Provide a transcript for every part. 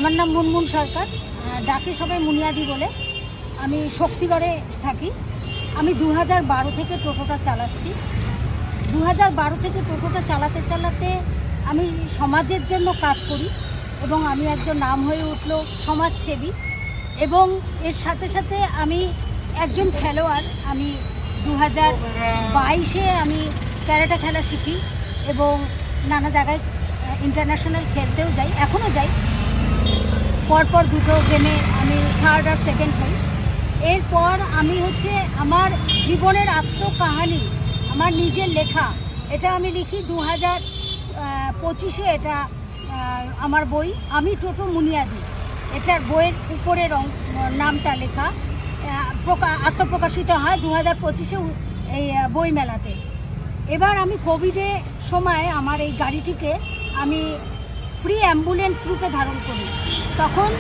আমার নাম মুনমুন সরকার, ডাকে সবাই মুনিয়াদি বলে। আমি শক্তিগড়ে থাকি। আমি 2012 থেকে টোটোটা চালাচ্ছি। 2012 থেকে টোটোটা চালাতে চালাতে আমি সমাজের জন্য কাজ করি এবং আমি একজন নাম হয়ে উঠল সমাজসেবী। এবং এর সাথে সাথে আমি একজন খেলোয়াড়। আমি 2022-এ আমি ক্যারাটে খেলা শিখি এবং নানা জায়গায় ইন্টারন্যাশনাল খেলতেও যাই, এখনও যাই। পরপর দুটো গেমে আমি 3rd আর 2nd হই। এরপর আমি আমার জীবনের আত্মকাহানি, আমার নিজের লেখা, এটা আমি লিখি 2025-এ। এটা আমার বই আমি টোটো মুনিয়াদি, এটার বইয়ের উপরের নামটা লেখা আত্মপ্রকাশিত হয় 2025-এ এই বই মেলাতে। এবার আমি কোভিডের সময় আমার এই গাড়িটিকে আমি ফ্রি অ্যাম্বুলেন্স রূপে ধারণ করি। তখন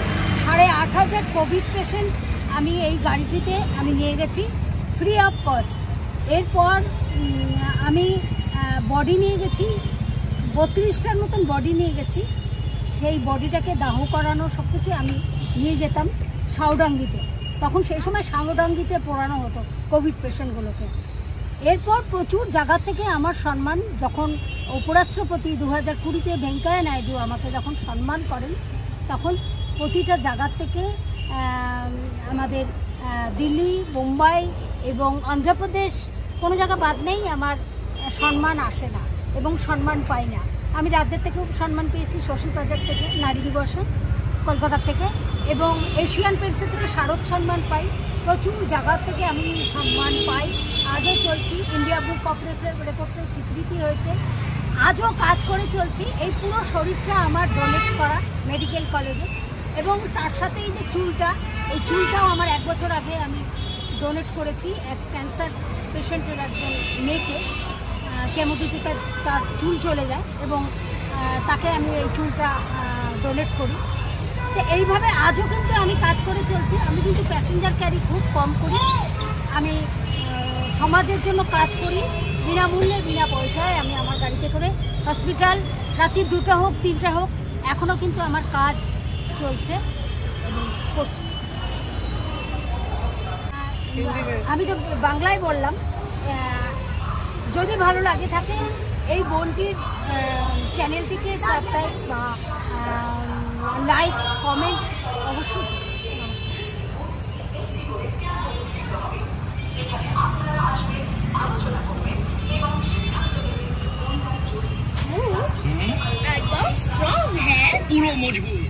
8,500 কোভিড পেশেন্ট আমি এই গাড়িটিতে আমি নিয়ে গেছি ফ্রি অফ কস্ট। এরপর আমি বডি নিয়ে গেছি, 32টার মতন বডি নিয়ে গেছি। সেই বডিটাকে দাহ করানো সব কিছু আমি নিয়ে যেতাম সাউডাঙ্গিতে। তখন সেই সময় সাউডাঙ্গিতে পোড়ানো হতো কোভিড পেশেন্টগুলোকে। এরপর প্রচুর জায়গা থেকে আমার সম্মান, যখন উপরাষ্ট্রপতি 2020-তে ভেঙ্কাইয়া নাইডু আমাকে যখন সম্মান করেন, তখন প্রতিটা জায়গার থেকে আমাদের দিল্লি, মুম্বাই এবং অন্ধ্রপ্রদেশ কোনো জায়গা বাদ নেই আমার সম্মান আসে না এবং সম্মান পাই না। আমি রাজ্যের থেকেও সম্মান পেয়েছি, শশীবাজার থেকে নারী দিবসে, কলকাতা থেকে, এবং এশিয়ান পেন্টসের থেকে শারদ সম্মান পাই। প্রচুর জায়গার থেকে আমি সম্মান পাই। আজও চলছি, ইন্ডিয়া বুক অফ রেকর্ডসের স্বীকৃতি হয়েছে। আজও কাজ করে চলছি। এই পুরো শরীরটা আমার ডোনেট করা মেডিকেল কলেজে। এবং তার সাথে এই যে চুলটা, এই চুলটাও আমার 1 বছর আগে আমি ডোনেট করেছি এক ক্যান্সার পেশেন্টের একজন মেয়েকে। কেমো দিতে তার চুল চলে যায় এবং তাকে আমি এই চুলটা ডোনেট করি। তো এইভাবে আজও কিন্তু আমি কাজ করে চলছি। আমি কিন্তু প্যাসেঞ্জার ক্যারি খুব কম করি। আমি সমাজের জন্য কাজ করি বিনামূল্যে, বিনা পয়সায়। আমি আমার গাড়িতে করে হসপিটাল, রাত্রি 2টা হোক 3টা হোক, এখনও কিন্তু আমার কাজ চলছে এবং করছি। আমি তো বাংলায় বললাম। যদি ভালো লাগে থাকে এই বোনটির চ্যানেলটিকে সাবস্ক্রাইব বা লাইক, কমেন্ট অবশ্যই। একদম স্ট্রং হ্যাঁ, পুরো মজবুত।